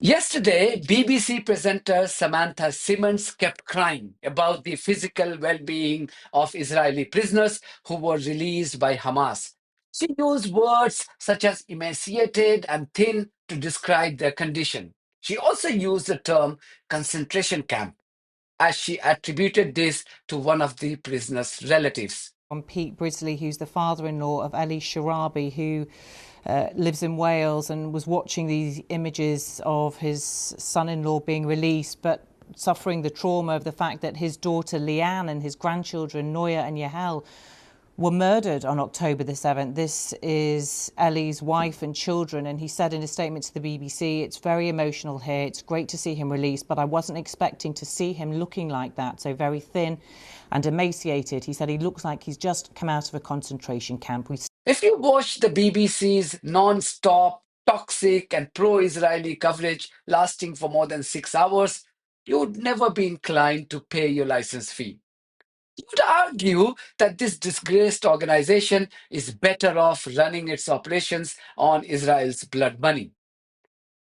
Yesterday, BBC presenter Samantha Simmons kept crying about the physical well being of Israeli prisoners who were released by Hamas. She used words such as emaciated and thin to describe their condition. She also used the term concentration camp as she attributed this to one of the prisoners' relatives. On Pete Brisley, who's the father-in-law of Ali Sharabi, who lives in Wales and was watching these images of his son-in-law being released, but suffering the trauma of the fact that his daughter Leanne and his grandchildren Noya and Yahel were murdered on October the 7th. This is Ellie's wife and children, and he said in a statement to the BBC, "It's very emotional here. It's great to see him released, but I wasn't expecting to see him looking like that, so very thin and emaciated." He said he looks like he's just come out of a concentration camp. If you watch the BBC's non-stop, toxic and pro-Israeli coverage lasting for more than 6 hours, you would never be inclined to pay your license fee. You would argue that this disgraced organization is better off running its operations on Israel's blood money.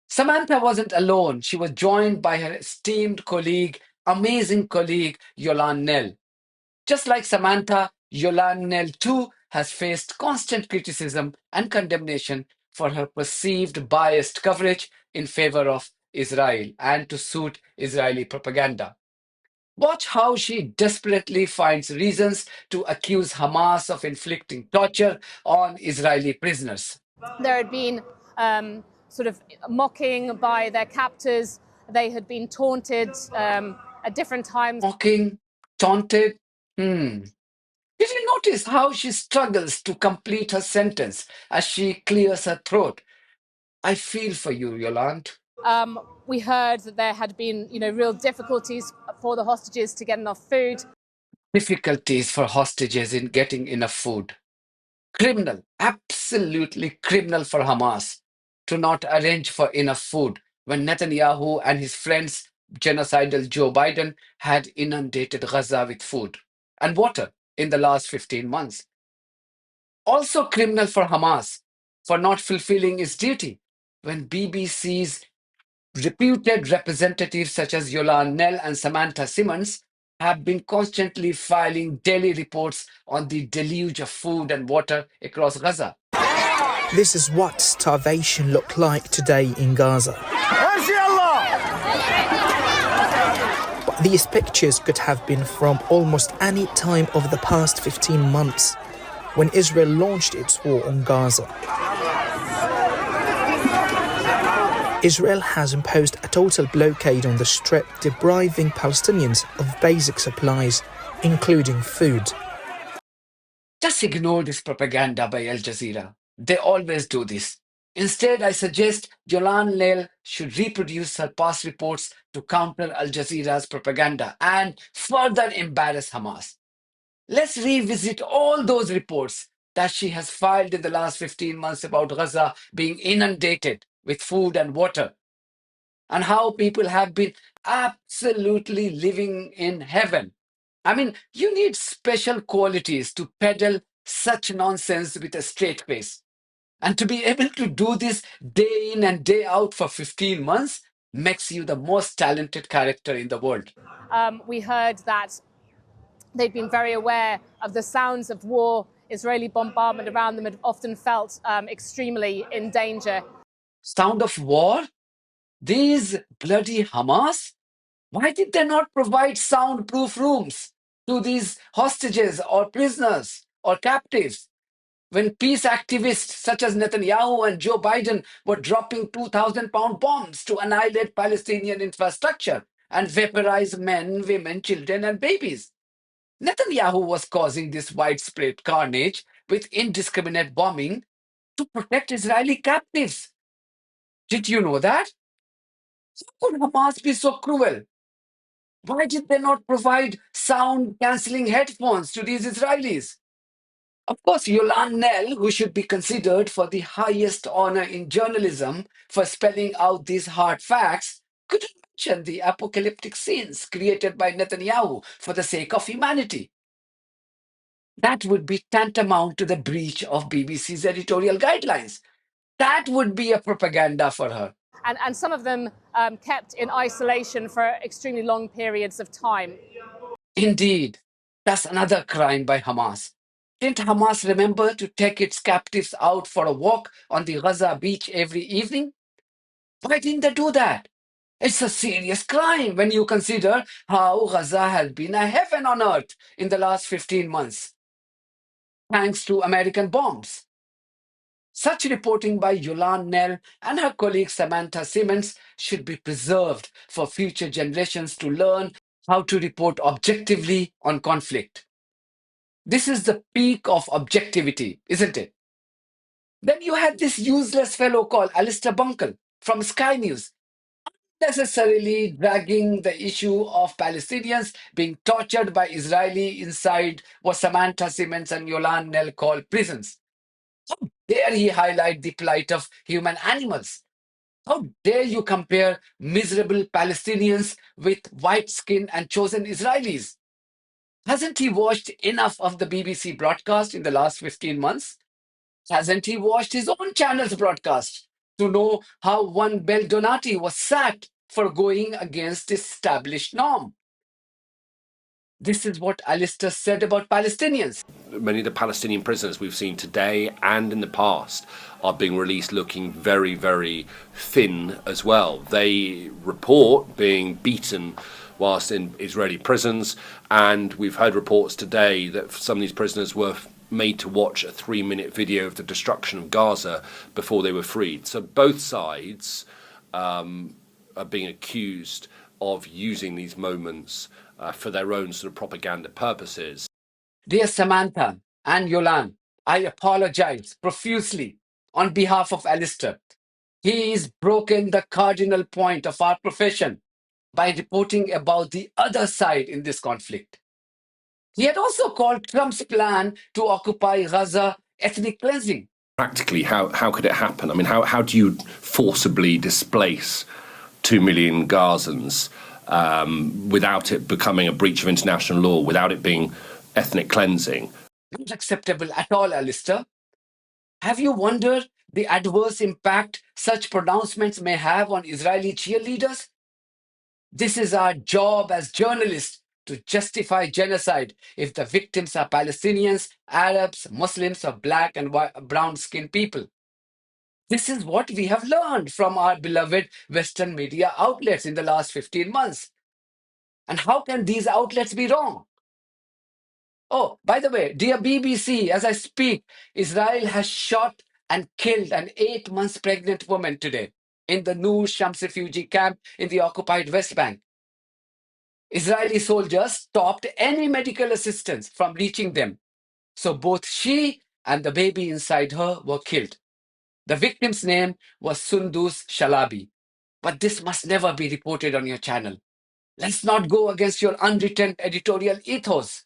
Samantha wasn't alone. She was joined by her esteemed colleague, amazing colleague, Yolande Nell. Just like Samantha, Yolande Nell too has faced constant criticism and condemnation for her perceived biased coverage in favor of Israel and to suit Israeli propaganda. Watch how she desperately finds reasons to accuse Hamas of inflicting torture on Israeli prisoners. There had been sort of mocking by their captors. They had been taunted at different times. Mocking, taunted. Did you notice how she struggles to complete her sentence as she clears her throat? I feel for you, Yolande. We heard that there had been, real difficulties for the hostages to get enough food. Difficulties for hostages in getting enough food. Criminal, absolutely criminal for Hamas to not arrange for enough food when Netanyahu and his friends, genocidal Joe Biden, had inundated Gaza with food and water in the last 15 months. Also criminal for Hamas for not fulfilling its duty when BBC's reputed representatives such as Yolande Nell and Samantha Simmons have been constantly filing daily reports on the deluge of food and water across Gaza. This is what starvation looked like today in Gaza. But these pictures could have been from almost any time of the past 15 months when Israel launched its war on Gaza. Israel has imposed a total blockade on the Strip, depriving Palestinians of basic supplies, including food. Just ignore this propaganda by Al Jazeera. They always do this. Instead, I suggest Yolande Nell should reproduce her past reports to counter Al Jazeera's propaganda and further embarrass Hamas. Let's revisit all those reports that she has filed in the last 15 months about Gaza being inundated with food and water, and how people have been absolutely living in heaven. I mean, you need special qualities to peddle such nonsense with a straight face. And to be able to do this day in and day out for 15 months makes you the most talented character in the world. We heard that they'd been very aware of the sounds of war. Israeli bombardment around them had often felt extremely in danger. Sound of war? These bloody Hamas? Why did they not provide soundproof rooms to these hostages or prisoners or captives? When peace activists such as Netanyahu and Joe Biden were dropping 2,000-pound bombs to annihilate Palestinian infrastructure and vaporize men, women, children, and babies. Netanyahu was causing this widespread carnage with indiscriminate bombing to protect Israeli captives. Did you know that? How could Hamas be so cruel? Why did they not provide sound-canceling headphones to these Israelis? Of course, Yolande Nell, who should be considered for the highest honor in journalism for spelling out these hard facts, couldn't mention the apocalyptic scenes created by Netanyahu for the sake of humanity. That would be tantamount to the breach of BBC's editorial guidelines. That would be a propaganda for her. and some of them kept in isolation for extremely long periods of time. Indeed, that's another crime by Hamas. Didn't Hamas remember to take its captives out for a walk on the Gaza beach every evening? Why didn't they do that? It's a serious crime when you consider how Gaza has been a heaven on earth in the last 15 months, thanks to American bombs. Such reporting by Yolande Nell and her colleague Samantha Simmons should be preserved for future generations to learn how to report objectively on conflict. This is the peak of objectivity, isn't it? Then you had this useless fellow called Alistair Bunkall from Sky News, necessarily dragging the issue of Palestinians being tortured by Israeli inside what Samantha Simmons and Yolande Nell call prisons. How dare he highlight the plight of human animals? How dare you compare miserable Palestinians with white skin and chosen Israelis? Hasn't he watched enough of the BBC broadcast in the last 15 months? Hasn't he watched his own channel's broadcast to know how one Bel Donati was sacked for going against established norm? This is what Alistair said about Palestinians. Many of the Palestinian prisoners we've seen today and in the past are being released looking very, very thin as well. They report being beaten whilst in Israeli prisons, and we've heard reports today that some of these prisoners were made to watch a 3-minute video of the destruction of Gaza before they were freed. So both sides are being accused of using these moments for their own sort of propaganda purposes. Dear Samantha and Yolande, I apologize profusely on behalf of Alistair. He's broken the cardinal point of our profession by reporting about the other side in this conflict. He had also called Trump's plan to occupy Gaza ethnic cleansing. Practically, how could it happen? I mean, how do you forcibly displace 2 million Gazans without it becoming a breach of international law, without it being ethnic cleansing? Not acceptable at all, Alistair. Have you wondered the adverse impact such pronouncements may have on Israeli cheerleaders? This is our job as journalists to justify genocide if the victims are Palestinians, Arabs, Muslims, or black and brown-skinned people. This is what we have learned from our beloved Western media outlets in the last 15 months. And how can these outlets be wrong? Oh, by the way, dear BBC, as I speak, Israel has shot and killed an 8 months pregnant woman today in the Nur Shams refugee camp in the occupied West Bank. Israeli soldiers stopped any medical assistance from reaching them. So both she and the baby inside her were killed. The victim's name was Sundus Shalabi. But this must never be reported on your channel. Let's not go against your unwritten editorial ethos.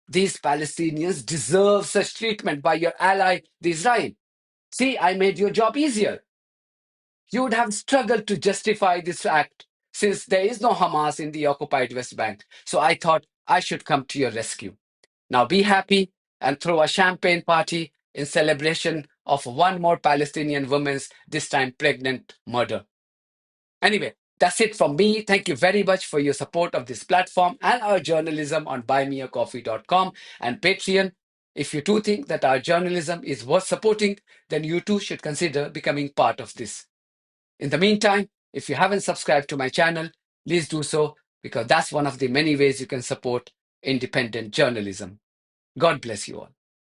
These Palestinians deserve such treatment by your ally, the Israel. See, I made your job easier. You would have struggled to justify this act since there is no Hamas in the occupied West Bank. So I thought I should come to your rescue. Now be happy and throw a champagne party in celebration of one more Palestinian woman's, this time pregnant, murder. Anyway, that's it from me. Thank you very much for your support of this platform and our journalism on buymeacoffee.com and Patreon. If you too think that our journalism is worth supporting, then you too should consider becoming part of this. In the meantime, if you haven't subscribed to my channel, please do so, because that's one of the many ways you can support independent journalism. God bless you all.